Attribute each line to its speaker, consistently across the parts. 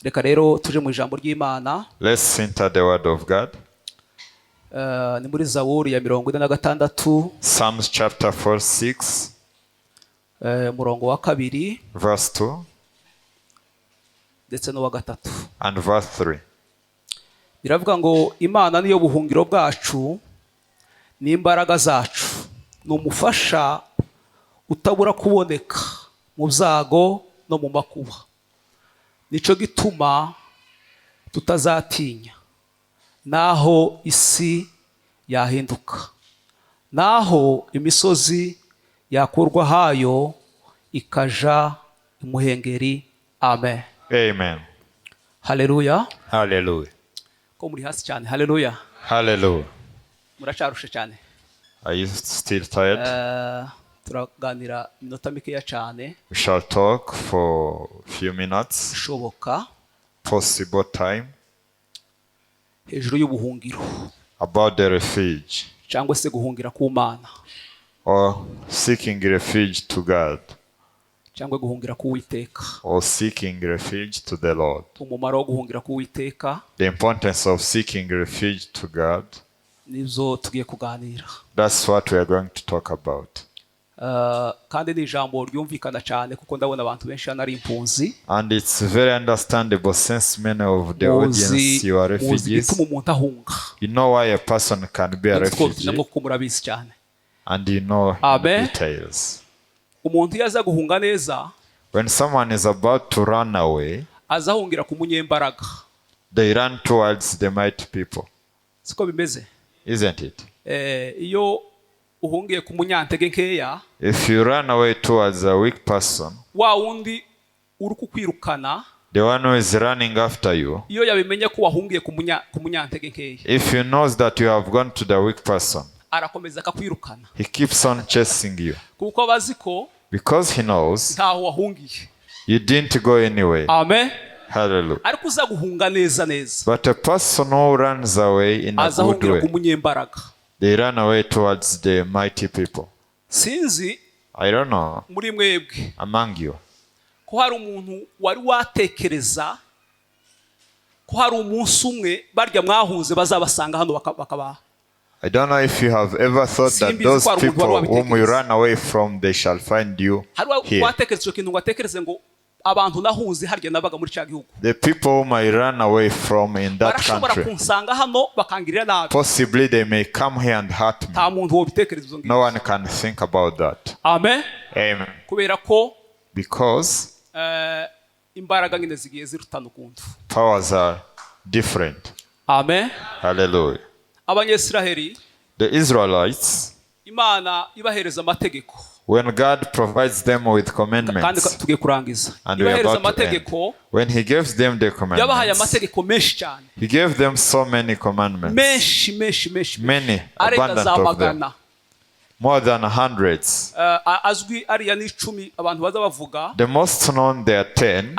Speaker 1: Reka rero tuje mu ijambo ry'Imana.
Speaker 2: Let's enter the word of God.
Speaker 1: Ni muri Zaburi ya 46.
Speaker 2: Psalms chapter 46.
Speaker 1: Murongo wa 2.
Speaker 2: Verse 2.
Speaker 1: Ndetse no wa 3.
Speaker 2: And verse 3.
Speaker 1: Biravuga ngo Imana niyo buhungiro bwacu n'imbaraga zacu, n'umufasha utabura kuboneka mu byago no mu makuba. Nico gituma tutazatinya naho isi yahinduka, naho imisozi yakurwa hayo ikaja imuhengeri. Amen.
Speaker 2: Amen.
Speaker 1: Hallelujah.
Speaker 2: Hallelujah.
Speaker 1: Ko muri hasi cyane. Hallelujah.
Speaker 2: Hallelujah.
Speaker 1: Muracarusha cyane.
Speaker 2: Are you still tired?
Speaker 1: Turaganira minota mikeya cyane.
Speaker 2: We shall talk for a few minutes.
Speaker 1: Shoboka.
Speaker 2: Possible time.
Speaker 1: Hejuru y'ubuhungiro.
Speaker 2: About the refuge.
Speaker 1: Cyangwa se guhungira ku Mana.
Speaker 2: Or seeking refuge to God.
Speaker 1: Cyangwa guhungira ku Uwiteka.
Speaker 2: Or seeking refuge to the Lord.
Speaker 1: Umumaro wo guhungira ku Uwiteka.
Speaker 2: The importance of seeking refuge to God.
Speaker 1: Nizo tugiye kuganira.
Speaker 2: That's what we are going to talk about.
Speaker 1: Kandi ni ijambo ryumvikana cyane kuko ndabona abantu benshi ari impunzi.
Speaker 2: And it's very understandable since many of the audience you are refugees. You know why a person can be a refugee. And you know details.
Speaker 1: Umuntu yaza guhunga neza.
Speaker 2: When someone is about to run away,
Speaker 1: azahungira ku munyembaraga.
Speaker 2: They run towards the mighty people.
Speaker 1: Siko bimeze.
Speaker 2: Isn't it?
Speaker 1: Iyo uhungiye ku munyantege nkeya,
Speaker 2: if you run away towards a weak person,
Speaker 1: wa wundi uri kukwirukana,
Speaker 2: the one who is running after you,
Speaker 1: iyo yabimenye ko wahungiye ku munyantege nkeya,
Speaker 2: if he knows that you have gone to the weak person,
Speaker 1: arakomeza akakwirukana.
Speaker 2: He keeps on chasing you.
Speaker 1: Kuko baziko,
Speaker 2: because he knows
Speaker 1: ntaho wahungiye.
Speaker 2: You didn't go anywhere.
Speaker 1: Amen.
Speaker 2: Hallelujah.
Speaker 1: Ariko uza guhunga neza neza.
Speaker 2: But a person who runs away in a good way,
Speaker 1: ku munyembaraga.
Speaker 2: They run away towards the mighty people.
Speaker 1: Sinzi,
Speaker 2: I don't know,
Speaker 1: muri mwebwe,
Speaker 2: among you,
Speaker 1: ko hari umuntu wari watekereza ko hari umunsi umwe barya mwahunze bazabasanga hano bakabaha.
Speaker 2: I don't know if you have ever thought that those people whom you ran away from, they shall find you here. The people whom I ran away from in that country, possibly they may come here and hurt me. No one can think about that.
Speaker 1: Amen.
Speaker 2: Amen. Because powers are different.
Speaker 1: Amen.
Speaker 2: Hallelujah. The Israelites, when God provides them with commandments, and we are about to end, when He gives them the commandments, He gave them so many commandments, many, abundant of them, more than hundreds. The most known they are 10,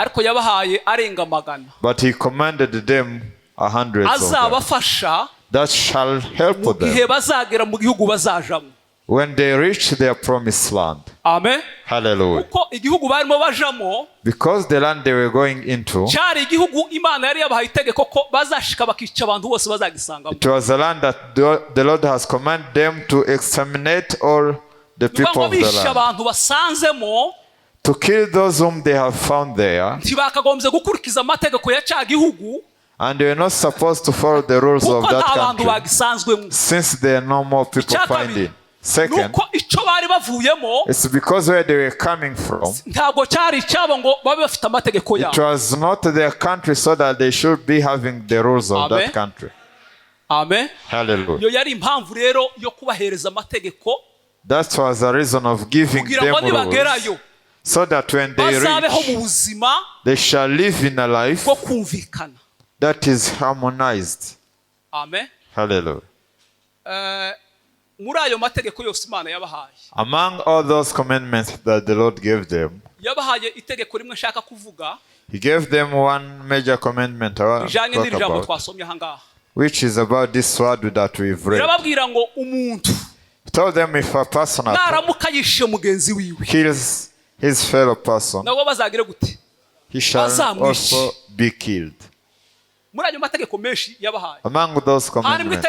Speaker 2: but He commanded them 100 of them that shall help them when they reach their promised land.
Speaker 1: Amen.
Speaker 2: Hallelujah. Because the land they were going into, it was a land that the Lord has commanded them to exterminate all the people of the land, to kill those whom they have found there. And they are not supposed to follow the rules of that country, since there are no more people finding. Second, it's because where they were coming from, it was not their country, so that they should be having the rules of that country.
Speaker 1: Amen.
Speaker 2: Hallelujah. That was the reason of giving them rules, so that when they reach, they shall live in a life that is harmonized.
Speaker 1: Amen.
Speaker 2: Hallelujah. Among all those commandments that the Lord gave them, He gave them one major commandment I want to talk about, which is about this word that we've read. He told them if a person kills his fellow person, he shall also be killed.
Speaker 1: muri ayo mategeko menshi yabahaye,
Speaker 2: among those commandments,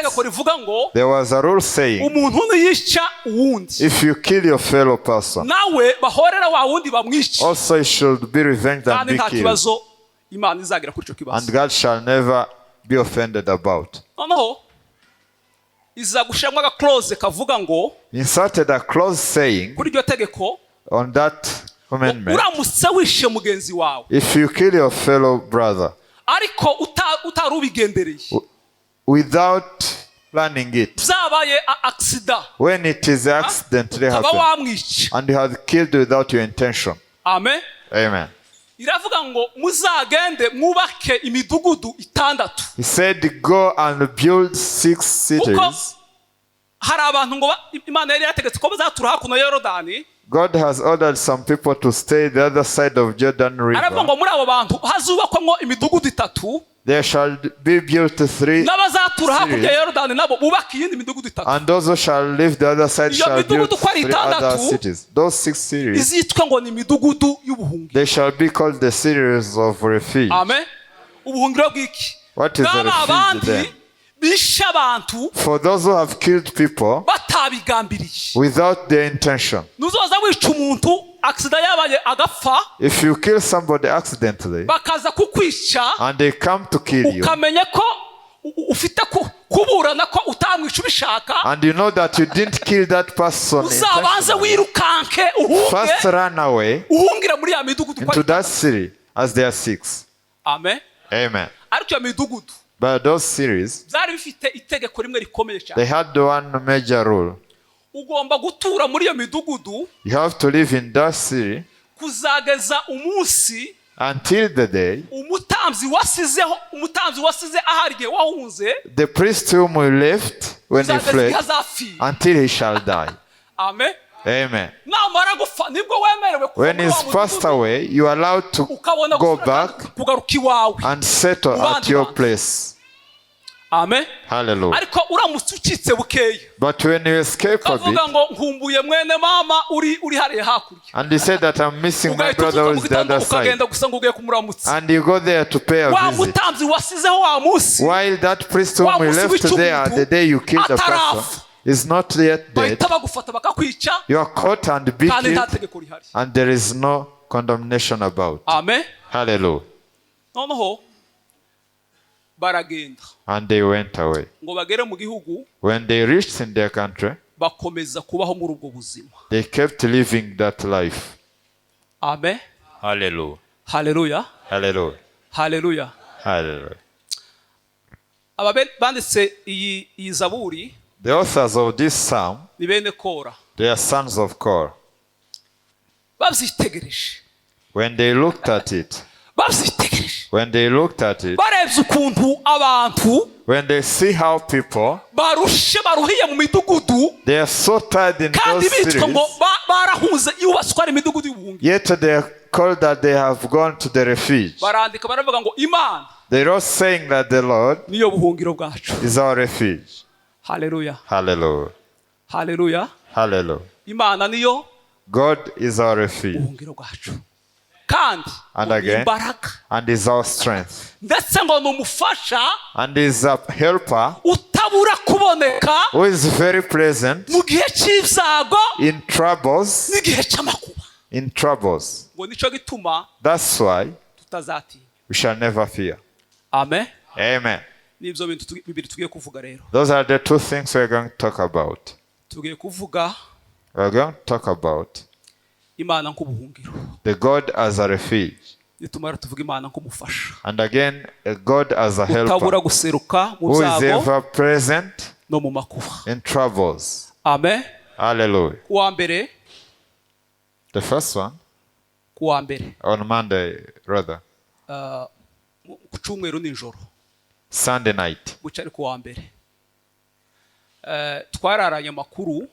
Speaker 2: there was a rule saying,
Speaker 1: umuntu niyica uwundi,
Speaker 2: if you kill your fellow person,
Speaker 1: nawe bahorera wa wundi bamwica,
Speaker 2: also you should be revenged and be killed,
Speaker 1: Imana izagira kuri icyo kibazo,
Speaker 2: and God shall never be offended about.
Speaker 1: noneho iza gushiramo aga clause kavuga ngo,
Speaker 2: inserted a clause saying,
Speaker 1: kuri iryo tegeko,
Speaker 2: on that commandment,
Speaker 1: uramutse wishe mugenzi wawe,
Speaker 2: if you kill your fellow brother,
Speaker 1: ariko utarubigendereye,
Speaker 2: without planning it,
Speaker 1: zabaye accident,
Speaker 2: when it is accidentally happened, and you have killed without your intention.
Speaker 1: Amen.
Speaker 2: Amen.
Speaker 1: iravuga ngo muzagende mwubake imidugudu 6.
Speaker 2: He said, go and build 6 cities.
Speaker 1: hari abantu ngo Imana yari yategetse ko bazatura hakuno ya Yorodani.
Speaker 2: God has ordered some people to stay the other side of Jordan River.
Speaker 1: aravuga ngo muri abo bantu hazubakwamo imidugudu 3.
Speaker 2: There shall be built 3
Speaker 1: n'abazatura hakurya ya Yorodani nabo bubaka iyindi midugudu 3.
Speaker 2: And those who shall live the other side shall build 3 other cities. Those 6 cities,
Speaker 1: izitwa ngo ni imidugudu y'ubuhungiro.
Speaker 2: they shall be called the cities of refuge.
Speaker 1: Amen. Ubuhungiro bw'iki?
Speaker 2: What is a refuge then?
Speaker 1: bisha abantu,
Speaker 2: for those who have killed people
Speaker 1: batabigambiriye,
Speaker 2: without their intention.
Speaker 1: nuzoza wica umuntu accident yabaye agapfa,
Speaker 2: if you kill somebody accidentally,
Speaker 1: bakaza kukwica,
Speaker 2: and they come to kill you,
Speaker 1: ukamenye ko ufite kuburana ko utamwica ubishaka,
Speaker 2: and you know that you didn't kill that person,
Speaker 1: uzabanze wirukanke uhunge,
Speaker 2: first run away
Speaker 1: uhungira muri ya midugudu
Speaker 2: into that city, as there are 6.
Speaker 1: Amen.
Speaker 2: Amen.
Speaker 1: ariko ya midugudu,
Speaker 2: but those cities,
Speaker 1: zari bifite itegeko rimwe rikomeye cyane.
Speaker 2: they had one major rule.
Speaker 1: ugomba gutura muri iyo midugudu,
Speaker 2: you have to live in that city
Speaker 1: kuzageza umunsi,
Speaker 2: until the day
Speaker 1: umutamzi wasize ahari igihe wahunze,
Speaker 2: the priest whom we left when he fled, until he shall die.
Speaker 1: Amen.
Speaker 2: Amen.
Speaker 1: namara gupfa nibwo wemerewe kuva
Speaker 2: when he's passed away, you are allowed to go back
Speaker 1: kugaruka iwawe
Speaker 2: and settle at your place.
Speaker 1: Amen.
Speaker 2: Hallelujah.
Speaker 1: ariko uramutse ucitse bukeya,
Speaker 2: but when you escape a bit,
Speaker 1: avuga ngo nkumbuye mwene mama uri hariya hakurya,
Speaker 2: and he said that I'm missing my brother who is the other side,
Speaker 1: ukagenda gusa ngo ugiye kumuramutsa,
Speaker 2: and you go there to pay a
Speaker 1: wa
Speaker 2: visit,
Speaker 1: mutamzi wasizeho wa munsi,
Speaker 2: while that priest whom we left there the day you killed the person is not yet dead,
Speaker 1: you are
Speaker 2: caught and be killed, and there is no condemnation about.
Speaker 1: Amen.
Speaker 2: Hallelujah.
Speaker 1: noneho baragenda,
Speaker 2: and they went away.
Speaker 1: ngo bagere mu gihugu,
Speaker 2: when they reached in their country,
Speaker 1: bakomeza kubaho muri ubwo buzima,
Speaker 2: they kept living that life.
Speaker 1: Amen.
Speaker 2: Hallelujah.
Speaker 1: Hallelujah.
Speaker 2: Hallelujah.
Speaker 1: Hallelujah.
Speaker 2: Hallelujah.
Speaker 1: banditse iyi zaburi,
Speaker 2: the authors of this psalm,
Speaker 1: ni bene Kora,
Speaker 2: they are sons of Korah.
Speaker 1: babyitegereje,
Speaker 2: when they looked at it,
Speaker 1: babyitegereje,
Speaker 2: when they looked at it,
Speaker 1: barebye ukuntu abantu,
Speaker 2: when they see how people
Speaker 1: baruhiye mu midugudu,
Speaker 2: they are so tired in
Speaker 1: kandi
Speaker 2: those cities,
Speaker 1: ngo barahunze yubatswe ari imidugudu y'ubuhungiro,
Speaker 2: yet they are called that they have gone to the refuge.
Speaker 1: barandika baravuga ngo Imana,
Speaker 2: they wrote saying that the Lord
Speaker 1: niyo buhungiro bwacu.
Speaker 2: is our refuge.
Speaker 1: Hallelujah.
Speaker 2: Hallelujah.
Speaker 1: Hallelujah.
Speaker 2: Hallelujah.
Speaker 1: Imana niyo
Speaker 2: God is our refuge.
Speaker 1: buhungiro bwacu. Kandi
Speaker 2: and again, and is our strength,
Speaker 1: ndetse ngo numufasha,
Speaker 2: and is a helper
Speaker 1: utabura kuboneka,
Speaker 2: who is very present
Speaker 1: mu gihe cy'ibyago,
Speaker 2: in troubles,
Speaker 1: n'igihe cy'amakuba.
Speaker 2: in troubles.
Speaker 1: ngo nico gituma,
Speaker 2: that's why
Speaker 1: tutazatinya,
Speaker 2: we shall never fear.
Speaker 1: Amen.
Speaker 2: Amen.
Speaker 1: Nibyo bintu bibiri tugiye kuvuga rero.
Speaker 2: Those are the 2 things we're going to talk about.
Speaker 1: Tugiye kuvuga,
Speaker 2: we're going to talk about
Speaker 1: Imana nk'ubuhungiro,
Speaker 2: the God as a refuge,
Speaker 1: nitumara tuvuga Imana nk'umufasha,
Speaker 2: and again a God as a helper,
Speaker 1: utabura guseruka mu
Speaker 2: who is
Speaker 1: byago
Speaker 2: ever present
Speaker 1: no mu makuba.
Speaker 2: in troubles.
Speaker 1: Amen.
Speaker 2: Hallelujah.
Speaker 1: Kuwa mbere,
Speaker 2: the first one,
Speaker 1: kuwa mbere,
Speaker 2: on Monday rather,
Speaker 1: ku cyumweru nijoro,
Speaker 2: Sunday night,
Speaker 1: bucari kuwa mbere, twararanye amakuru,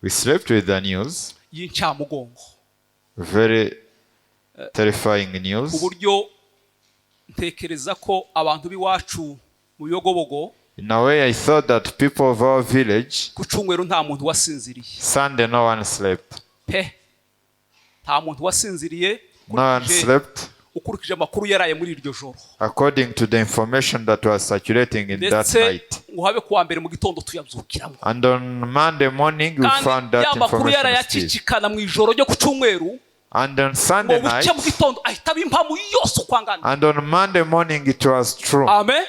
Speaker 2: we slept with the news,
Speaker 1: y'incamugongo,
Speaker 2: very terrifying news,
Speaker 1: uburyo ntekereza ko abantu b'iwacu mu Biyogobogo,
Speaker 2: in a way I thought that people of our village,
Speaker 1: ku cyumweru nta muntu wasinziriye.
Speaker 2: Sunday no one slept.
Speaker 1: Nta muntu wasinziriye.
Speaker 2: No one slept.
Speaker 1: ukurikije amakuru yaraye muri iryo joro.
Speaker 2: According to the information that was circulating in that night.
Speaker 1: Nguhabe kuwa mbere mu gitondo tuyabyukiramo.
Speaker 2: And on Monday morning we found that information.
Speaker 1: Amakuru yaraye akikikana mu ijoro ryo ku cyumweru.
Speaker 2: And on Sunday night. And on Monday morning it was true.
Speaker 1: Amen.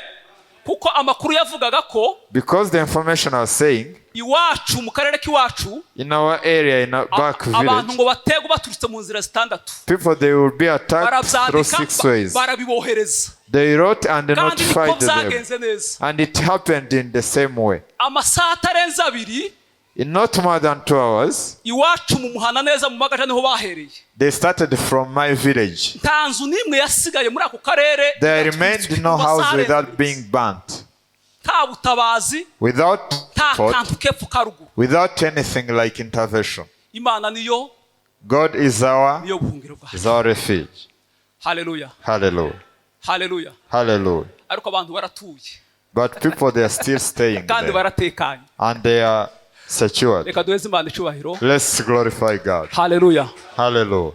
Speaker 1: Kuko amakuru yavugaga ko,
Speaker 2: because the information was saying,
Speaker 1: iwacu mu karere k'iwacu,
Speaker 2: in our area, in our back village,
Speaker 1: abantu ngo batego baturutse mu nzira zitandatu.
Speaker 2: People, they will be attacked through 6 ways.
Speaker 1: Barabibohereza.
Speaker 2: They wrote and they notified them. And it happened in the same way.
Speaker 1: Amasaha atarenze abiri,
Speaker 2: in not more than 2 hours,
Speaker 1: iwacu mu muhana neza mu magaja niho bahereye.
Speaker 2: They started from my village.
Speaker 1: Ntanzu nimwe yasigaye muri ako karere.
Speaker 2: There remained no house without being burnt.
Speaker 1: Ta butabazi,
Speaker 2: without
Speaker 1: kantu kepfu karugu.
Speaker 2: Without anything like intervention.
Speaker 1: Imana niyo.
Speaker 2: God is our refuge.
Speaker 1: Hallelujah.
Speaker 2: Hallelujah.
Speaker 1: Hallelujah.
Speaker 2: Hallelujah.
Speaker 1: Ariko abantu baratuye.
Speaker 2: But people, they are still staying there. And they are secured. Let's glorify God.
Speaker 1: Hallelujah.
Speaker 2: Hallelujah.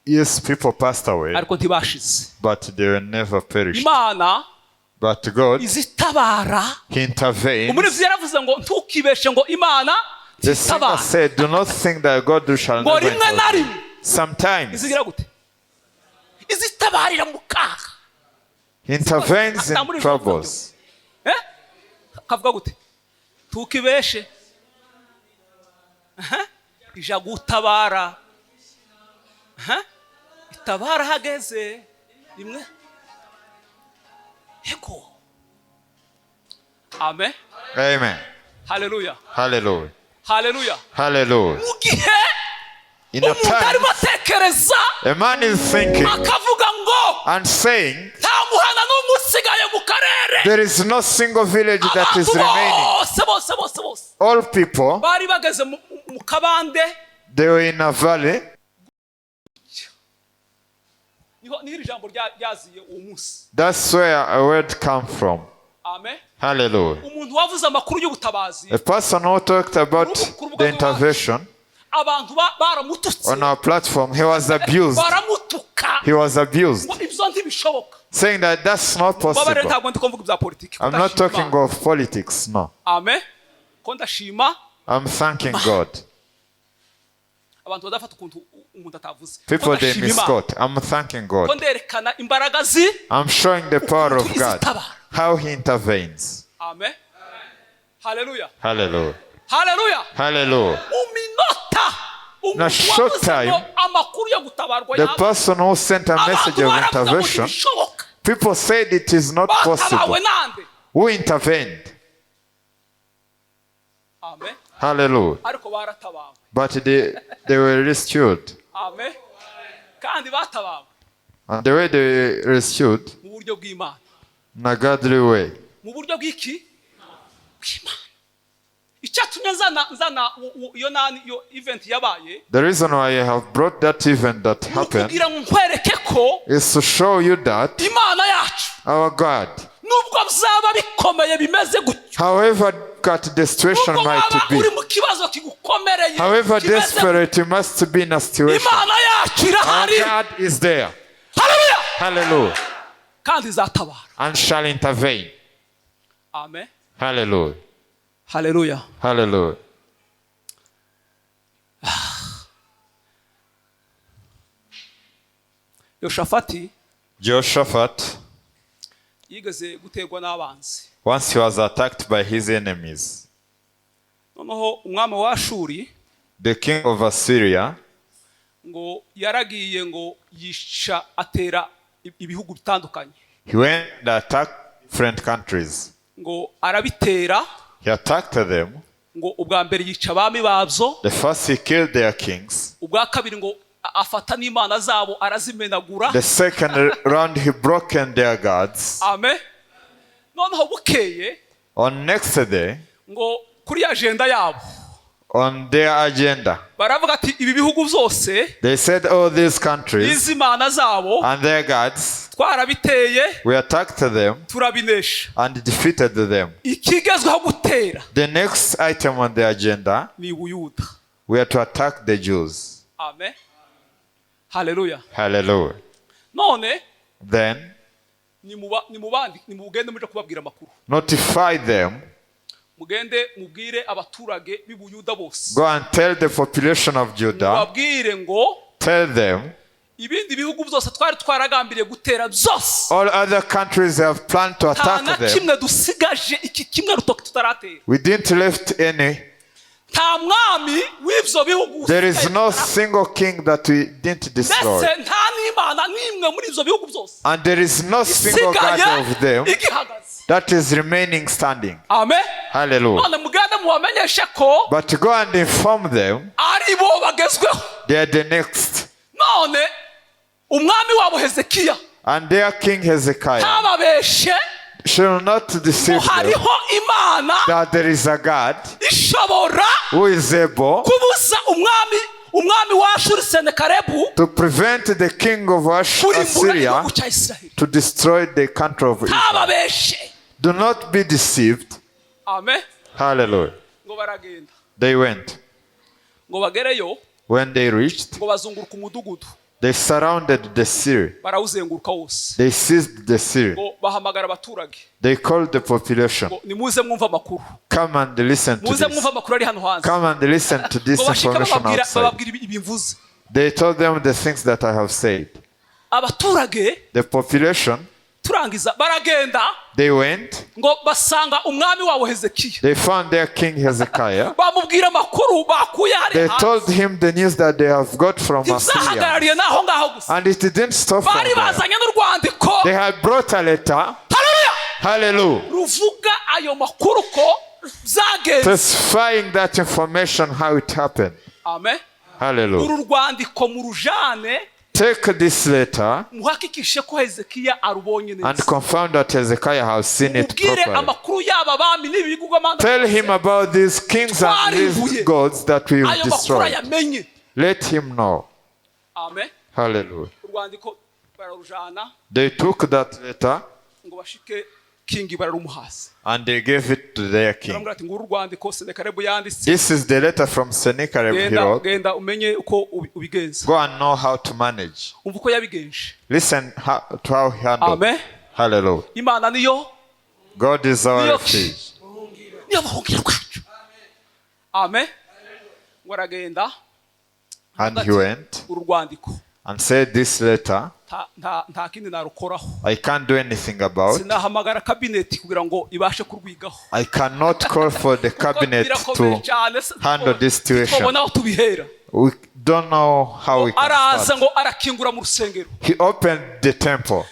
Speaker 2: Yes, people passed away, but they will never perish. But God, He intervened. The singer said, do not think that God shall never intervene. Sometimes He intervenes in troubles.
Speaker 1: Tukibeshe ija gutabara itabara hageze rimwe eko. Amen.
Speaker 2: Amen.
Speaker 1: Hallelujah.
Speaker 2: Hallelujah.
Speaker 1: Hallelujah.
Speaker 2: Hallelujah. In a time, a man is thinking and saying, there is no single village that is remaining. All people, they were in a valley. That's where a word comes from.
Speaker 1: Amen.
Speaker 2: Hallelujah. A person who talked about the intervention on our platform, he was abused. He was abused, saying that that's not possible. I'm not talking of politics, no.
Speaker 1: Amen.
Speaker 2: I'm thanking God. People, they misquote. I'm thanking God. I'm showing the power of God, how He intervenes.
Speaker 1: Amen. Hallelujah.
Speaker 2: Hallelujah.
Speaker 1: Hallelujah.
Speaker 2: Hallelujah. In a short time, the person who sent a message of intervention, people said it is not possible. Who intervened?
Speaker 1: Amen.
Speaker 2: Hallelujah. But they were rescued.
Speaker 1: Amen.
Speaker 2: And the way they were rescued, in a godly way. The reason why I have brought that event that happened is to show you that our God, however cut the situation might be, however desperate you must be in a situation, our God is there. Hallelujah. And shall intervene.
Speaker 1: Amen.
Speaker 2: Hallelujah.
Speaker 1: Hallelujah.
Speaker 2: Hallelujah. Jehoshaphat, once he was attacked by his enemies, the king of Assyria, he went and attacked different countries. He attacked them. The first, he killed their kings. The second round, he broken their gods.
Speaker 1: Amen.
Speaker 2: On next day, on their agenda, they said, all these countries and their gods, we attacked them and defeated them. The next item on the agenda, we are to attack the Jews.
Speaker 1: Amen. Hallelujah.
Speaker 2: Hallelujah.
Speaker 1: None,
Speaker 2: then
Speaker 1: nimugende muje kubabwira amakuru.
Speaker 2: Notify them.
Speaker 1: Mugende mubwire abaturage b'Ubuyuda bose.
Speaker 2: Go and tell the population of Judah.
Speaker 1: Mubabwire ngo,
Speaker 2: tell them,
Speaker 1: ibindi bihugu byose twari twaragambiriye gutera byose,
Speaker 2: all other countries have planned to attack them.
Speaker 1: Kimwe dusigaje iki kimwe rutoki tutaratera.
Speaker 2: We didn't left any.
Speaker 1: Nta mwami w'ibyo bihugu.
Speaker 2: There is no single king that we didn't destroy.
Speaker 1: Ndetse nta n'Imana n'imwe muri ibyo bihugu byose.
Speaker 2: And there is no single God of them that is remaining standing.
Speaker 1: Amen.
Speaker 2: Hallelujah. But go and inform them they are the next. And their king Hezekiah shall not deceive them that there is a God who is able to prevent the king of Assyria to destroy the country of Israel. Do not be deceived.
Speaker 1: Amen.
Speaker 2: Hallelujah. They went. When they reached, they surrounded the city. They seized the city. They called the population. Come and listen to this. Come and listen to this information outside. They told them the things that I have said. The population, they went. They found their king Hezekiah. They told him the news that they have got from Assyria. And it didn't stop from there. They had brought a letter. Hallelujah. Testifying that information, how it happened.
Speaker 1: Amen.
Speaker 2: Hallelujah. Take this letter and confirm that Hezekiah has seen it properly. Tell him about these kings and these gods that we destroyed. Let him know.
Speaker 1: Amen.
Speaker 2: Hallelujah. They took that letter and they gave it to their king. This is the letter from Sennacherib, he wrote. Go and know how to manage. Listen to how he handled.
Speaker 1: Amen.
Speaker 2: Hallelujah. God is our refuge.
Speaker 1: Amen.
Speaker 2: And he went and said, this letter, I can't do anything about. I cannot call for the cabinet to handle this situation. We don't know how we can start. He opened the temple.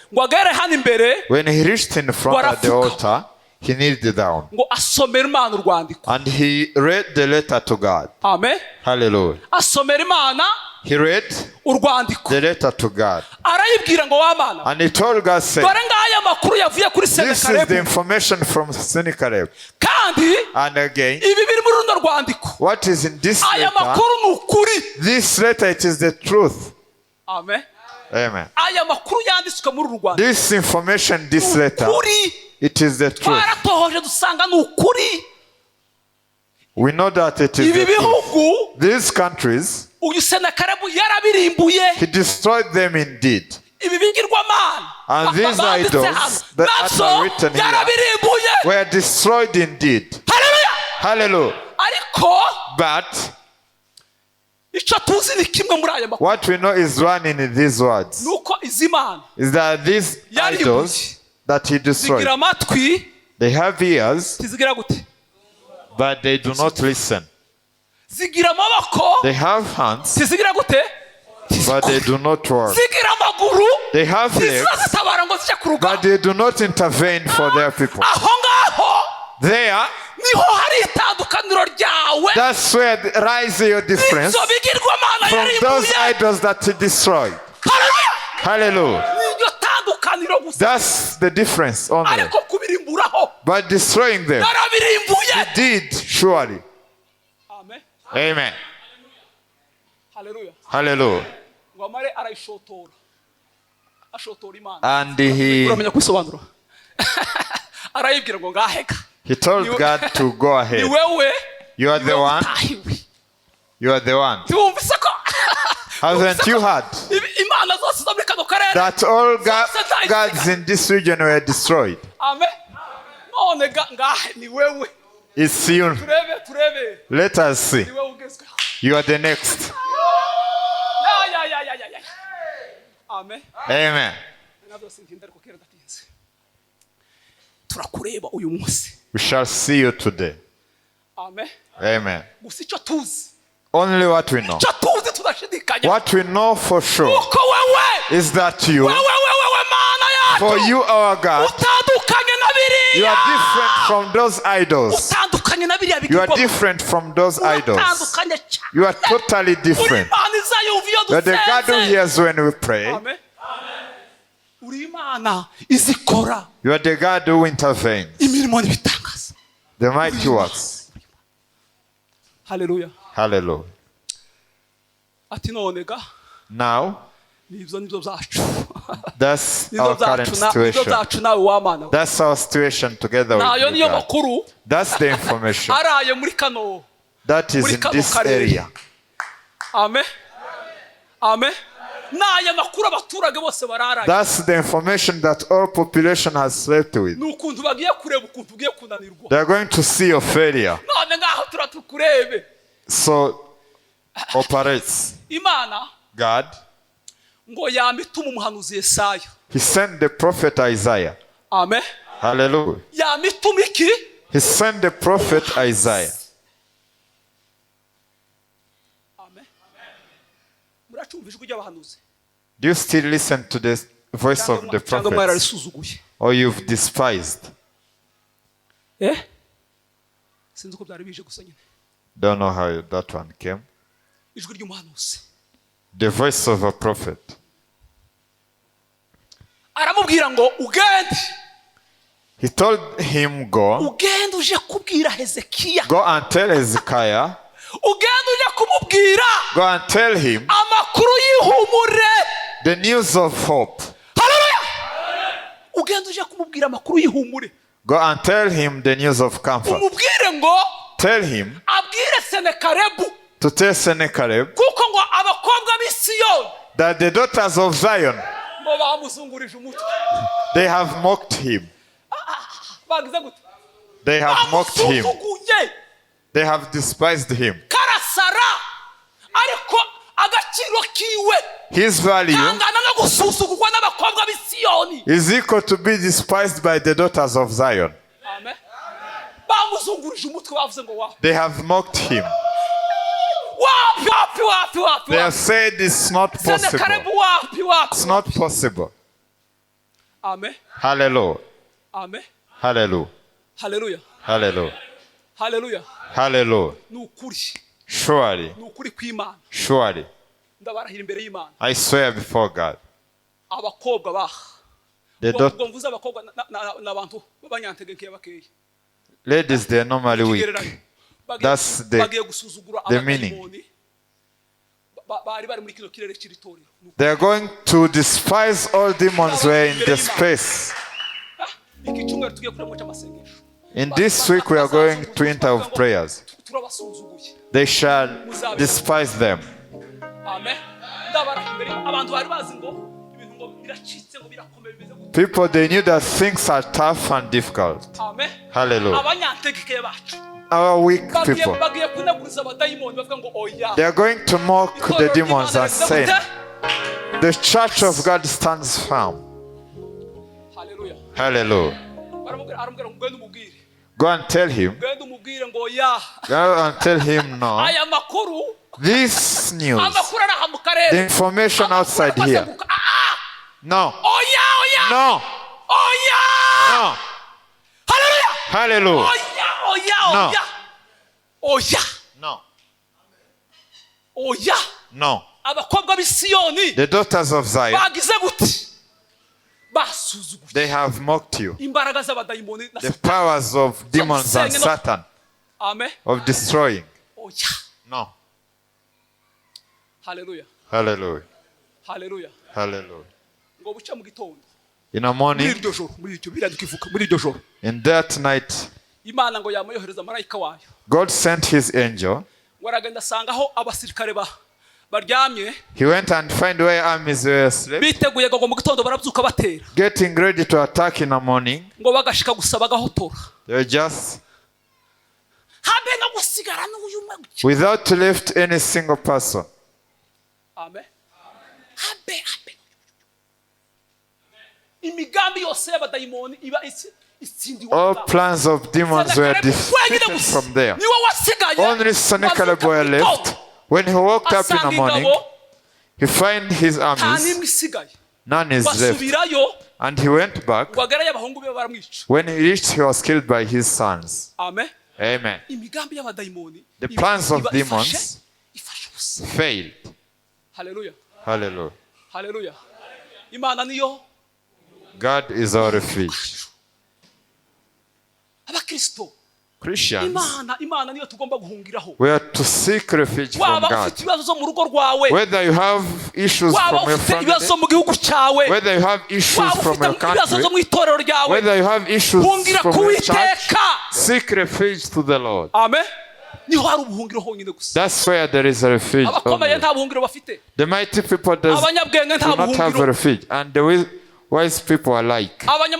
Speaker 2: When he reached in front of the altar, he kneeled down. And he read the letter to God.
Speaker 1: Amen.
Speaker 2: Hallelujah. He read the letter to God. And he told God, saying, this is the information from Sennacherib. And again, what is in this letter? This letter, it is the truth.
Speaker 1: Amen.
Speaker 2: Amen. This information, this letter, it is the truth. We know that it is the truth. These countries, he destroyed them indeed. And these idols that are written here were destroyed indeed. Hallelujah. But what we know is one in these words, is that these idols that he destroyed, they have ears, but they do not listen. They have hands, but they do not work. They have legs, but they do not intervene for their people. There, that's where rise your difference from those idols that he destroyed. Hallelujah. That's the difference only. By destroying them, he did surely. Amen. Hallelujah. And he told God to go ahead. You are the one. You are the one. Haven't you heard? that all gods in this region were destroyed.
Speaker 1: Amen.
Speaker 2: It's you. Let us see. You are the next.
Speaker 1: Amen.
Speaker 2: Amen. We shall see you today.
Speaker 1: Amen.
Speaker 2: Amen. Only what we know. What we know for sure is that you, for you, our God, you are different from those idols. You are different from those idols. You are totally different. You are the God who hears when we pray.
Speaker 1: Amen.
Speaker 2: You are the God who intervenes. The mighty works.
Speaker 1: Hallelujah.
Speaker 2: Hallelujah. Now, that's our current situation. That's our situation together with you, God. That's the information. That is in this area.
Speaker 1: Amen. Amen.
Speaker 2: That's the information that all population has slept with. They are going to see your failure. So, operates. God, He sent the prophet Isaiah.
Speaker 1: Amen.
Speaker 2: Hallelujah. He sent the prophet Isaiah. Do you still listen to the voice of the prophets? Or you've despised? Don't know how that one came. The voice of a prophet. He told him, go and tell Hezekiah. Go and tell him the news of hope. Go and tell him the news of comfort. Tell him to tell Sennacherib that the daughters of Zion, they have mocked him. They have mocked him. They have despised him. His value is equal to be despised by the daughters of Zion. They have mocked him. They have said it's not possible. It's not possible.
Speaker 1: Amen.
Speaker 2: Hallelujah.
Speaker 1: Amen.
Speaker 2: Hallelujah.
Speaker 1: Hallelujah.
Speaker 2: Hallelujah.
Speaker 1: Hallelujah.
Speaker 2: Hallelujah. Surely. Surely. I swear before God. Ladies, they are normally weak. That's the meaning. They are going to despise all demons who are in the space. In this week we are going to enter with prayers. They shall despise them. People, they knew that things are tough and difficult. Hallelujah. Our weak people, they are going to mock the demons and say, the church of God stands firm. Hallelujah. Go and tell him. Go and tell him no. This news, the information outside here. No. No. No. Hallelujah. No. No. No. The daughters of Zion, they have mocked you. The powers of demons and Satan of destroying. No.
Speaker 1: Hallelujah.
Speaker 2: Hallelujah.
Speaker 1: Hallelujah.
Speaker 2: Hallelujah. In the morning, in that night, God sent his angel He went and found where armies were asleep, getting ready to attack in the morning. They were just without left any single person.
Speaker 1: Amen.
Speaker 2: All plans of demons were defeated from there. Only Sennacherib were left. When he woke up in the morning, he found his armies. None is left. And he went back. When he reached, he was killed by his sons.
Speaker 1: Amen.
Speaker 2: Amen. The plans of demons failed.
Speaker 1: Hallelujah.
Speaker 2: Hallelujah.
Speaker 1: Hallelujah.
Speaker 2: God is our refuge. Christians, we are to seek refuge from God. Whether you have issues from your family, whether you have issues from your country, whether you have issues from your church, seek refuge to the Lord.
Speaker 1: Amen.
Speaker 2: That's where there is a refuge. The mighty people do not have a refuge, and the wise people are like. And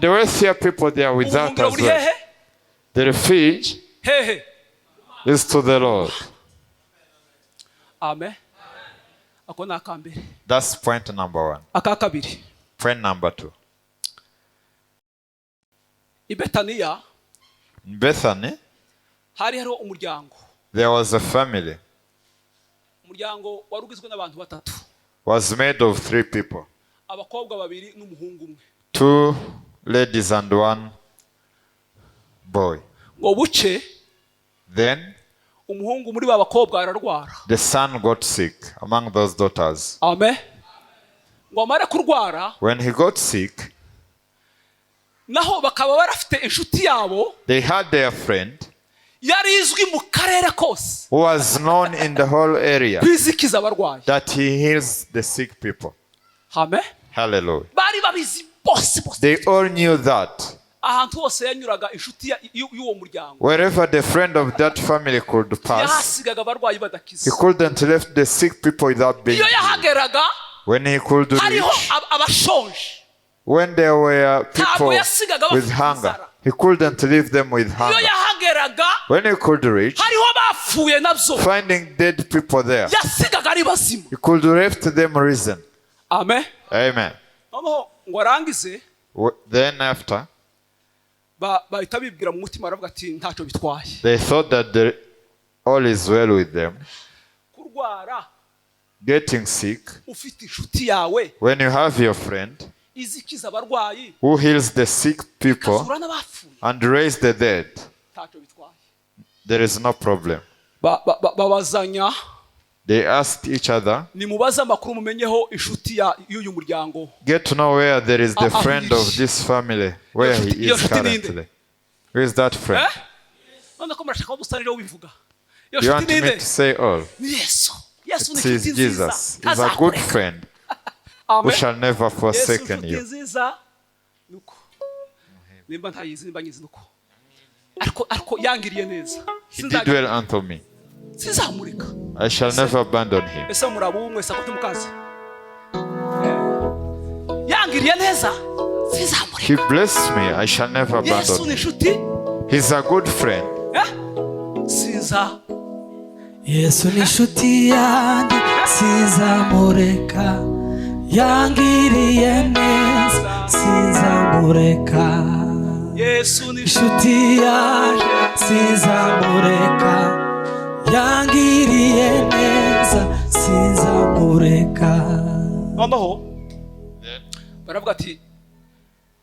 Speaker 2: the wealthier people, they are without as well. The refuge is to the Lord.
Speaker 1: Amen.
Speaker 2: That's point number one. Point number two. In Bethany, there was a family. Was made of 3 people. 2 ladies and 1 boy. Then the son got sick among those daughters.
Speaker 1: Amen.
Speaker 2: When he got sick, they had their friend who was known in the whole area that he heals the sick people.
Speaker 1: Amen.
Speaker 2: Hallelujah. They all knew that wherever the friend of that family could pass, he couldn't leave the sick people without being healed. When he could reach, when there were people with hunger, he couldn't leave them with hunger. When he could reach, finding dead people there, he could left them risen.
Speaker 1: Amen.
Speaker 2: Amen. Then after, they thought that all is well with them. Getting sick, when you have your friend who heals the sick people and raises the dead, there is no problem. They asked each other, get to know where there is the friend of this family, where he is currently. Who is that friend? You want me to say all? It is Jesus. He's a good friend who shall never forsake you. He did well unto me. I shall never abandon him. He blessed me. I shall never abandon him. He's a good friend.
Speaker 3: Yesu ni shuti yanjye sinzamureka, yangiriye neza sinzamureka. Yesu ni shuti yanjye sinzamureka, yangiriye neza sinzamureka.
Speaker 1: Noneho baravuga ati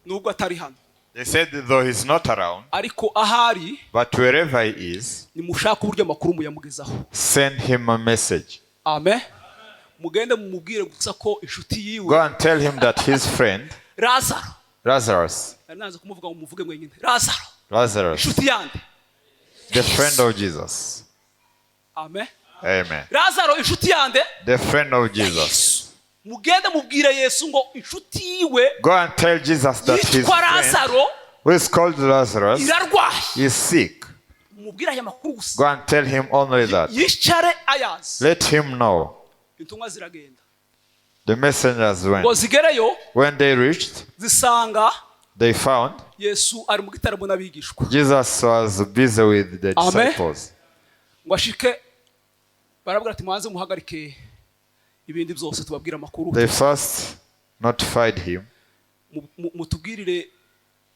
Speaker 1: nubwo atari hano.
Speaker 2: They said though he's not around,
Speaker 1: ariko ahari,
Speaker 2: but wherever he is,
Speaker 1: nimushaka uburyo amakuru muyamugezaho.
Speaker 2: Send him a message.
Speaker 1: Amen. Mugende mumubwire gusa ko inshuti yiwe.
Speaker 2: Go and tell him that his friend Lazarus. Lazarus. The friend of Jesus.
Speaker 1: Amen.
Speaker 2: Amen.
Speaker 1: Lazaro inshuti yande.
Speaker 2: The friend of Jesus.
Speaker 1: Mugende mubwira Yesu ngo inshuti yiwe.
Speaker 2: Go and tell Jesus that his friend, who is called Lazarus, is sick.
Speaker 1: umubwire aya makuru gusa.
Speaker 2: Go and tell him only that.
Speaker 1: Yicare ayazi.
Speaker 2: Let him know.
Speaker 1: Intumwa ziragenda.
Speaker 2: The messengers went.
Speaker 1: Ngo zigereyo.
Speaker 2: When they reached,
Speaker 1: zisanga
Speaker 2: they found
Speaker 1: Yesu ari mu gitaramo n'abigishwa.
Speaker 2: Jesus was busy with the disciples.
Speaker 1: Ngo ashike barabwira ati mwanze muhagarike ibindi byose tubabwira amakuru.
Speaker 2: They first notified him.
Speaker 1: Mutubwirire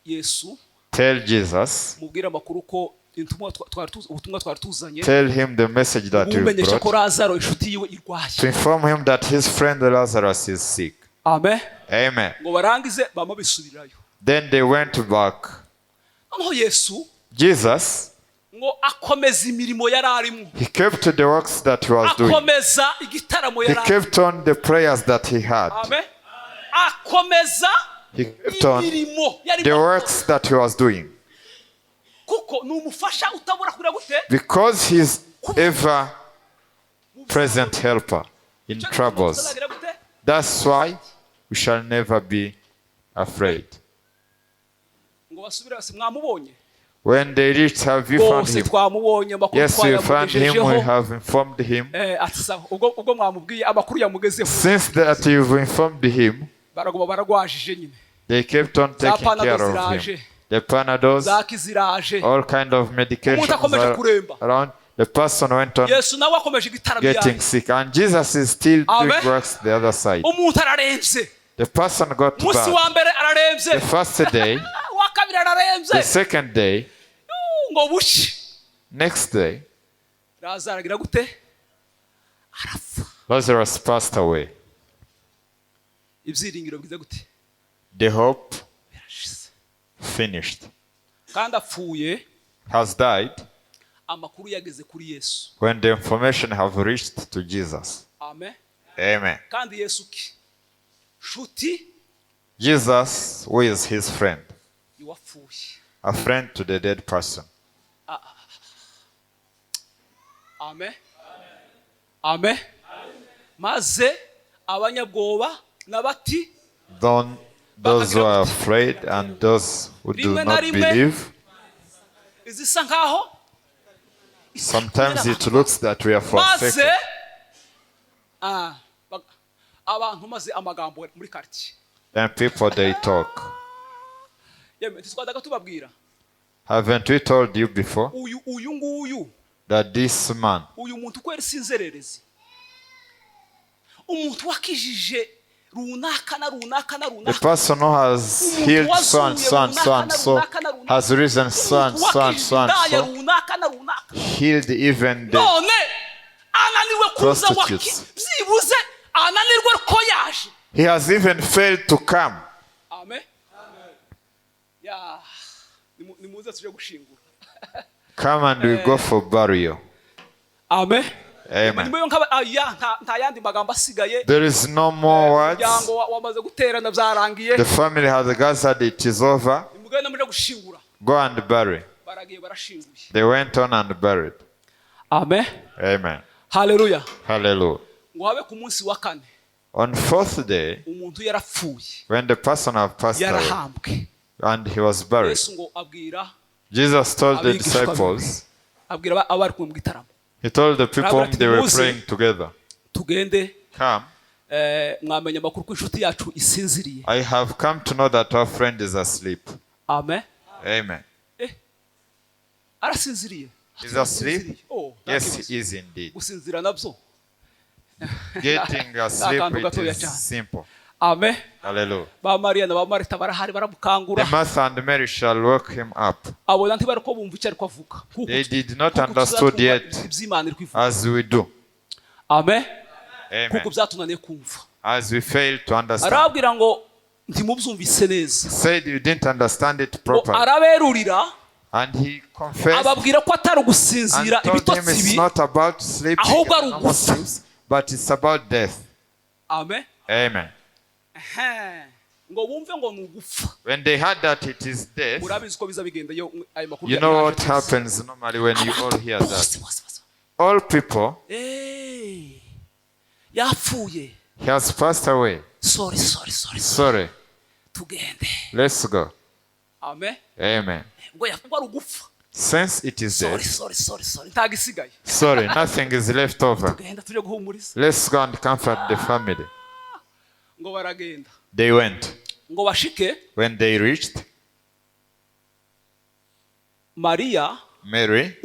Speaker 1: Yesu.
Speaker 2: Tell Jesus.
Speaker 1: Mubwire amakuru ko ubutumwa twari tuzanye.
Speaker 2: Tell him the message that you brought.
Speaker 1: Ko Lazaro inshuti yiwe irwaye.
Speaker 2: To inform him that his friend Lazarus is sick.
Speaker 1: Amen.
Speaker 2: Amen.
Speaker 1: Ngo barangize bama bisubirayo.
Speaker 2: Then they went back.
Speaker 1: Noneho Yesu.
Speaker 2: Jesus.
Speaker 1: Ngo akomeza imirimo yari arimo.
Speaker 2: He kept the works that he was doing.
Speaker 1: Akomeza igitaramo yari.
Speaker 2: He kept on the prayers that he had.
Speaker 1: Amen. Akomeza.
Speaker 2: He kept on the works that he was doing. Because he's ever present helper in troubles. That's why we shall never be afraid. When they reached, have you found him? Yes, we found him, we have informed him. Since that you've informed him, they kept on taking care of him. The Panadols, all kind of medications around. The person went on getting sick. And Jesus is still doing works the other side. The person got bad. The first day, the second day, next day, Lazarus passed away. The hope finished. Has died when the information have reached to Jesus.
Speaker 1: Amen.
Speaker 2: Amen. Jesus, who is his friend, a friend to the dead person.
Speaker 1: Amen. Amen. Maze abanyabwoba nabati.
Speaker 2: Those who are afraid and those who do not believe. Sometimes it looks that we are forsaken. And people, they talk. Haven't we told you before that this man, the person who has healed so and so and so and so, has risen so and so and so and so, healed even the prostitutes. He has even failed to come.
Speaker 1: Amen.
Speaker 2: Come and we go for burial.
Speaker 1: Amen.
Speaker 2: Amen. There is no more words. The family has gathered, it is over. Go and bury. They went on and buried.
Speaker 1: Amen.
Speaker 2: Amen.
Speaker 1: Hallelujah.
Speaker 2: Hallelujah. On fourth day, when the person had passed away and he was buried, Jesus told the disciples, he told the people whom they were praying together, come. I have come to know that our friend is asleep.
Speaker 1: Amen.
Speaker 2: Amen. He's asleep? Yes, he is indeed. Getting asleep, it is simple.
Speaker 1: Amen.
Speaker 2: Hallelujah. The Martha and Mary shall wake him up. They did not understand yet as we do.
Speaker 1: Amen.
Speaker 2: Amen. As we fail to understand. He said you didn't understand it properly. And he confessed and told him it's not about sleeping, but it's about death.
Speaker 1: Amen.
Speaker 2: Amen. When they heard that it is death, you know what happens normally when you all hear that? All people, he has passed away. Sorry. Let's go.
Speaker 1: Amen.
Speaker 2: Amen. Since it is dead,
Speaker 1: sorry,
Speaker 2: nothing is left over. Let's go and comfort the family. They went. When they reached, Mary,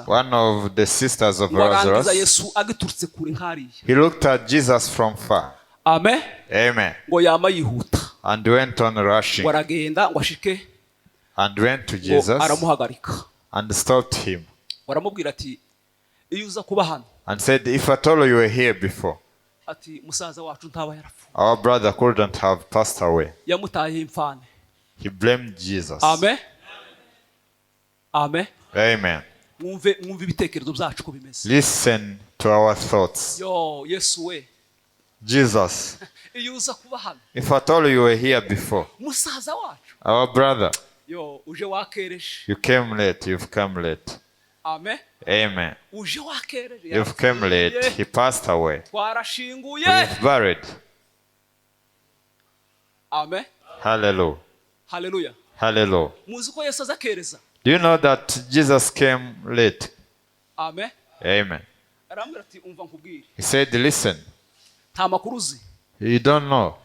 Speaker 2: one of the sisters of Lazarus, he looked at Jesus from far.
Speaker 1: Amen.
Speaker 2: Amen. And went on rushing. And went to Jesus and stopped him. And said, if at all you were here before, our brother couldn't have passed away. He blamed Jesus.
Speaker 1: Amen. Amen.
Speaker 2: Amen. Listen to our thoughts. Jesus, if at all you were here before, our brother, you came late, you've come late.
Speaker 1: Amen.
Speaker 2: Amen. You've come late, he passed away. We've buried.
Speaker 1: Amen.
Speaker 2: Hallelujah.
Speaker 1: Hallelujah.
Speaker 2: Hallelujah. Do you know that Jesus came late?
Speaker 1: Amen.
Speaker 2: Amen. He said, listen, you don't know.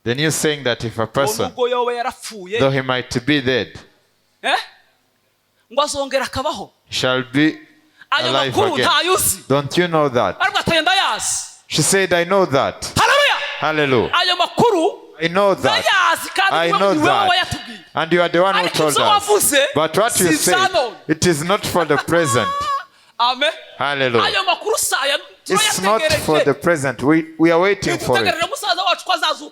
Speaker 2: Then you're saying that if a person, though he might be dead, shall be alive again. Don't you know that? She said, I know that. Hallelujah. I know that. I know that. And you are the one who told us. But what you said, it is not for the present.
Speaker 1: Amen.
Speaker 2: Hallelujah. It's not for the present. We are waiting for it.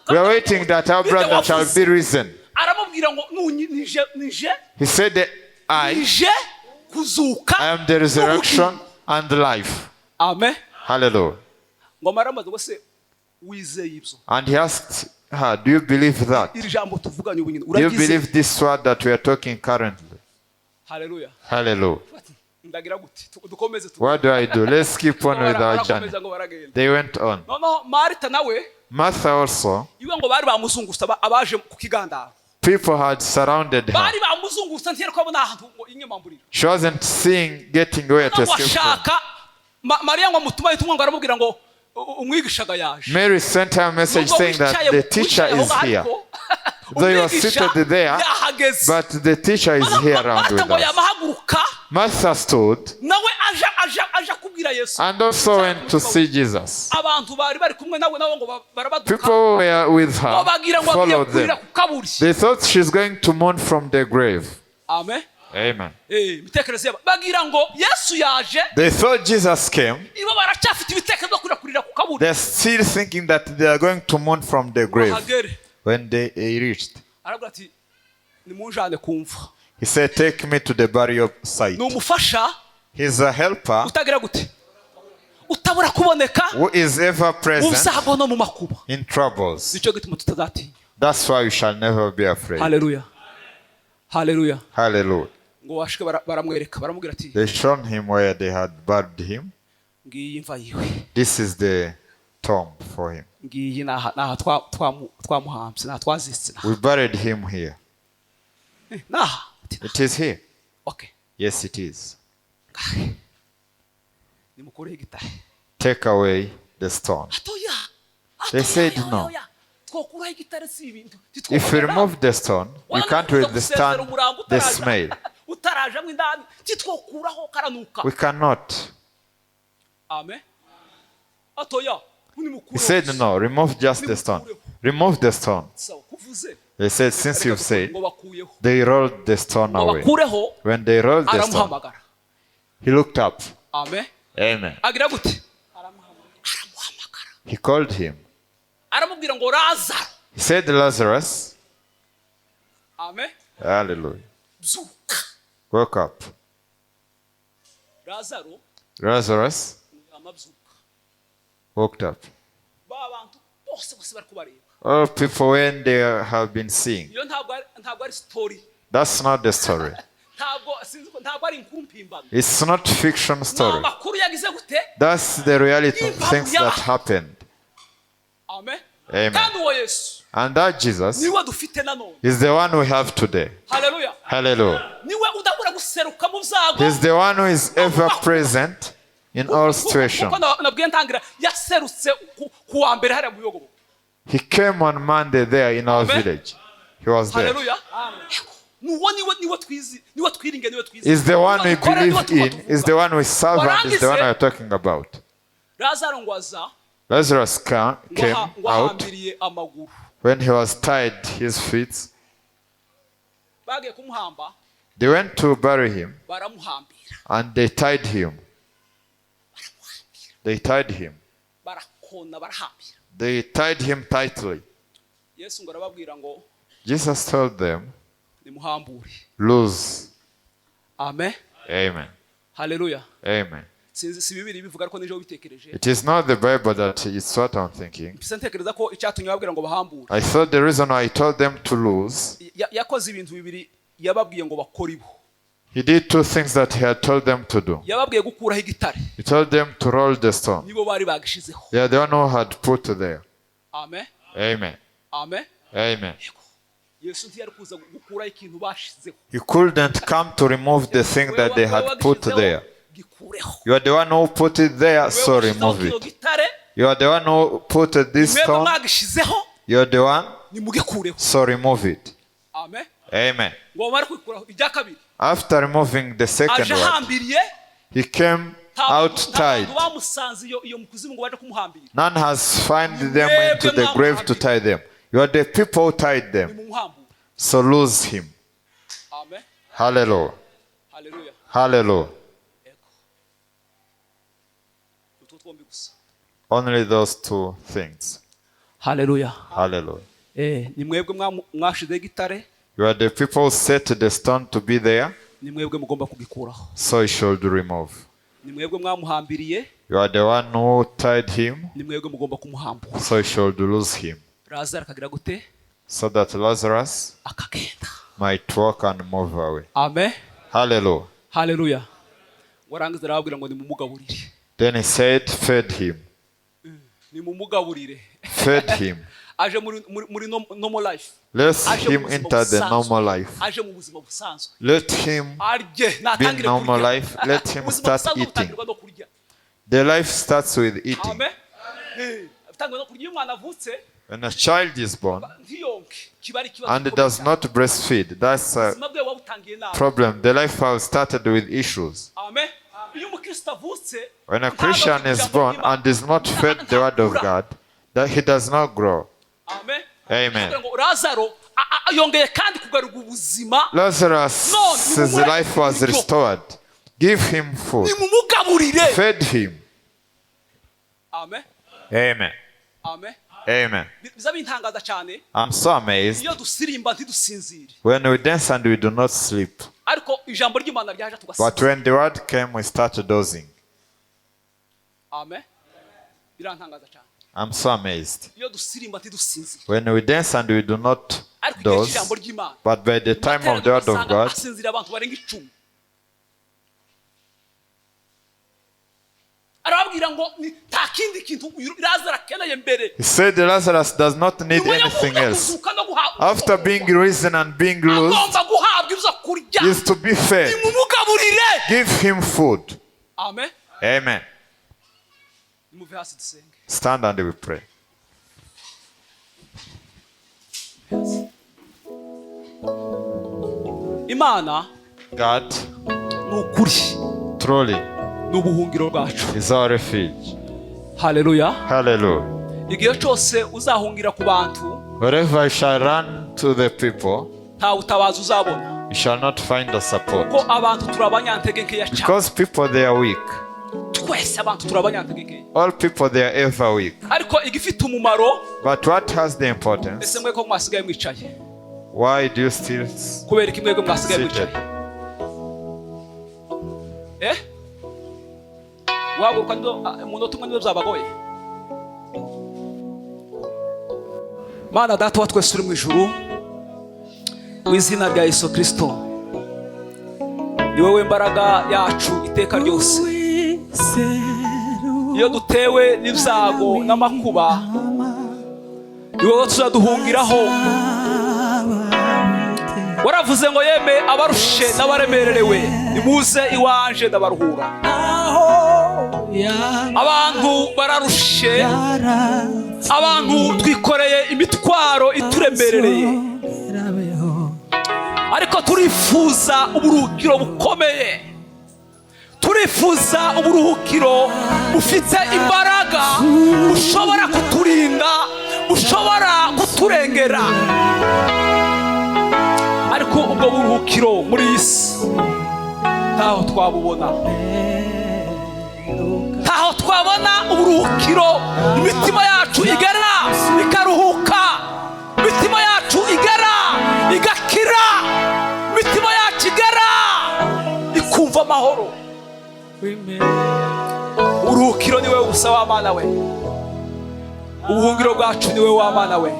Speaker 2: We are waiting that our brother shall be risen. He said, I am the resurrection and the life.
Speaker 1: Amen.
Speaker 2: Hallelujah. And he asked her, do you believe that? Do you believe this word that we are talking currently?
Speaker 1: Hallelujah.
Speaker 2: Hallelujah. What do I do? Let's keep on with our journey. They went on. Martha also, people had surrounded her. She wasn't getting where to escape from. Mary sent her a message saying that the teacher is here. Though you are seated there, but the teacher is here around with us. Martha stood and also went to see Jesus. People were with her, followed them. They thought she's going to mourn from the grave.
Speaker 1: Amen.
Speaker 2: Amen. They thought Jesus came. They're still thinking that they are going to mourn from the grave. When they reached, he said, take me to the burial site. He's a helper who is ever present in troubles. That's why you shall never be afraid.
Speaker 1: Hallelujah. Hallelujah.
Speaker 2: Hallelujah. They showed him where they had buried him. This is the tomb for him. We buried him here. It is here.
Speaker 1: Okay.
Speaker 2: Yes, it is. Take away the stone. They said no. If we remove the stone, we can't withstand the smell. We cannot.
Speaker 1: Amen.
Speaker 2: He said no, remove just the stone. Remove the stone. They said, since you've said, they rolled the stone away. When they rolled the stone, he looked up.
Speaker 1: Amen.
Speaker 2: Amen. He called him. He said, Lazarus.
Speaker 1: Amen.
Speaker 2: Hallelujah. Woke up. Lazarus woke up. All people when they have been seeing. That's not the story. It's not fiction story. That's the reality of things that happened.
Speaker 1: Amen.
Speaker 2: Amen. And that Jesus is the one we have today.
Speaker 1: Hallelujah.
Speaker 2: Hallelujah. He's the one who is ever present in all situations. He came on Monday there in our village. He was there. Is the one we believe in, is the one we serve, and is the one we are talking about. Lazarus came out when he was tied his feet. They went to bury him and they tied him. They tied him. They tied him tightly. Jesus told them, loose.
Speaker 1: Amen.
Speaker 2: Amen.
Speaker 1: Hallelujah.
Speaker 2: Amen. It is not the Bible that is what I'm thinking. I thought the reason why he told them to lose, he did two things that he had told them to do. He told them to roll the stone. They are the one who had put there.
Speaker 1: Amen.
Speaker 2: Amen.
Speaker 1: Amen.
Speaker 2: Amen. He couldn't come to remove the thing that they had put there. You are the one who put it there, so remove it. You are the one who put this stone. You are the one, so remove it.
Speaker 1: Amen.
Speaker 2: Amen. After removing the second one, he came out tied. None has found them into the grave to tie them. You are the people who tied them. So lose him.
Speaker 1: Amen.
Speaker 2: Hallelujah.
Speaker 1: Hallelujah.
Speaker 2: Hallelujah. Only those two things.
Speaker 1: Hallelujah.
Speaker 2: Hallelujah.
Speaker 1: You
Speaker 2: are the people who set the stone to be there. So you should remove. You are the one who tied him. So you should lose him. So that Lazarus might walk and move away.
Speaker 1: Amen.
Speaker 2: Hallelujah.
Speaker 1: Hallelujah.
Speaker 2: Then he said, feed him. Feed him. Let him enter the normal life. Let him be in normal life. Let him start eating. The life starts with eating. When a child is born and does not breastfeed, that's a problem. The life has started with issues. When a Christian is born and is not fed the word of God, that he does not grow. Amen. Lazarus' life was restored. Give him food. Feed him.
Speaker 1: Amen.
Speaker 2: Amen.
Speaker 1: Amen.
Speaker 2: Amen. I'm so amazed when we dance and we do not sleep. But when the word came, we started dozing.
Speaker 1: Amen.
Speaker 2: I'm so amazed. When we dance and we do not doze, but by the time of the word of God, he said Lazarus does not need anything else. After being risen and being loosed, he is to be fed. Give him food.
Speaker 1: Amen.
Speaker 2: Amen. Stand and we pray. God, truly, is our refuge.
Speaker 1: Hallelujah.
Speaker 2: Hallelujah. Wherever I shall run to the people, you shall not find the support. Because people, they are weak. All people, they are ever weak. But what has the importance? Why do you still seated?
Speaker 1: Mana data wa twese uri mu ijuru, mu izina rya Yesu Kristo, ni wowe mbaraga yacu iteka ryose. Iyo dutewe n'ibyago n'amakuba, ni wowe tuzaduhungiraho. Waravuze ngo yeme abarushe n'abaremererewe nimuze iwanje ndabaruhura. Abantu bararushe, abantu twikoreye imitwaro ituremerereye, ariko turifuza uburuhukiro bukomeye, turifuza uburuhukiro bufite imbaraga, bushobora kuturinda, bushobora kuturengera. Ariko ubwo buruhukiro muri iyi si ntaho twabubona, ntaho twabona uburuhukiro. Imitima yacu igera ikaruhuka, imitima yacu igera igakira, imitima yacu igera ikumva amahoro. Uburuhukiro ni wowe gusa w'Imana we, ubuhungiro bwacu ni wowe w'Imana we.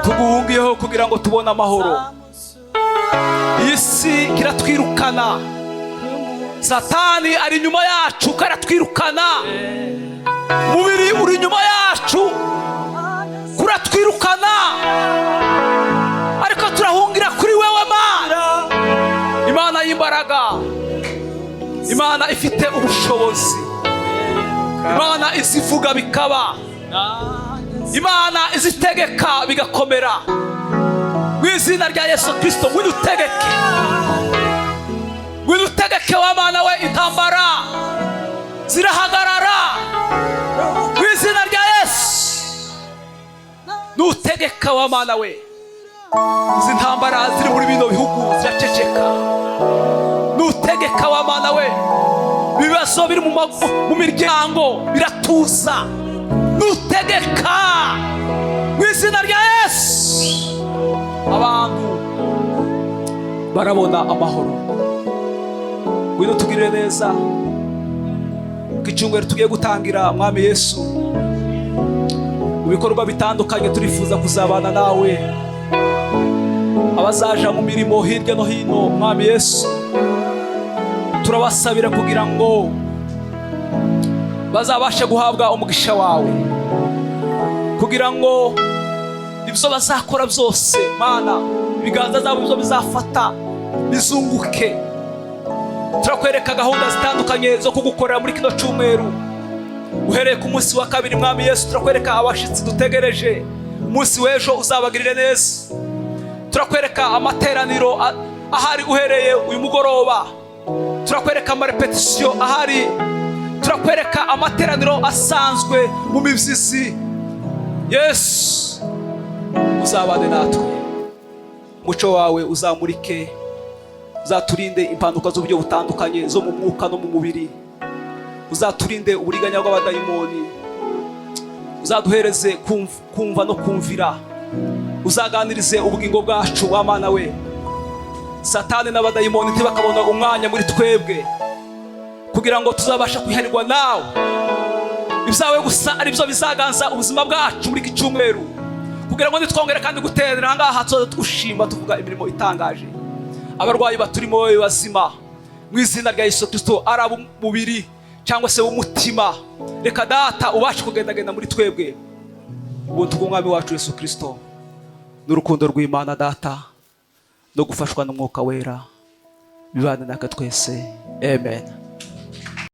Speaker 1: Tuguhungiyeho kugira ngo tubone amahoro. Iyi si kiratwirukana, Satani ari inyuma yacu karatwirukana, mubiri uri inyuma yacu kuratwirukana, ariko turahungira kuri wewe Mana, Imana y'imbaraga, Imana ifite ubushobozi, Imana izivuga bikaba, Imana izitegeka bigakomera. Mu izina rya Yesu Kristo widutegeke, widutegeke w'Imana we. Intambara zirahagarara mu izina rya Yesu. Nutegeka w'Imana we, izi ntambara ziri muri bino bihugu ziraceceka. Nutegeka w'Imana we, ibibazo biri mu miryango biratuza. Nutegeka mu izina rya Yesu, abantu barabona amahoro. Ngwino tugirire neza k'icyumweru tugiye gutangira Mwami Yesu. Mu bikorwa bitandukanye turifuza kuzabana nawe, abazaja mu mirimo hirya no hino Mwami Yesu turabasabira kugira ngo bazabashe guhabwa umugisha wawe, kugira ngo ibyo bazakora byose Mana, ibiganza byabo byo bizafata bizunguke. Turakwereka gahunda zitandukanye zo kugukorera muri kino cyumweru. Uhereye ku munsi wa kabiri Mwami Yesu, turakwereka abashitsi dutegereje, umunsi w'ejo uzabagirire neza. Turakwereka amateraniro ahari uhereye uyu mugoroba, turakwereka amarepetisiyo ahari, turakwereka amateraniro asanzwe mu mibyizi. Yesu uzabane natwe, umuco wawe uzamurike, uzaturinde impanuka z'uburyo butandukanye zo mu mwuka no mu mubiri, uzaturinde uburiganya bw'abadayimoni, uzaduhereze kumva no kumvira, uzaganirize ubugingo bwacu w'Imana we. Satani n'abadayimoni ntibakabona umwanya muri twebwe, kugira ngo tuzabasha kwiharirwa nawe. Ibyawe gusa ari byo bizaganza ubuzima bwacu muri iki cyumweru, kugira ngo nitwongere kandi guterera ngaha tugushima tuvuga imirimo itangaje. Abarwayi baturimo wowe bazima, mu izina rya Yesu Kristo, ari ab'umubiri cyangwa se w'umutima, reka Data ubashe kugendagenda muri twebwe. Ubuntu bw'Umwami wacu Yesu Kristo n'urukundo rw'Imana Data no gufashwa n'Umwuka Wera bibane natwe twese. Amen.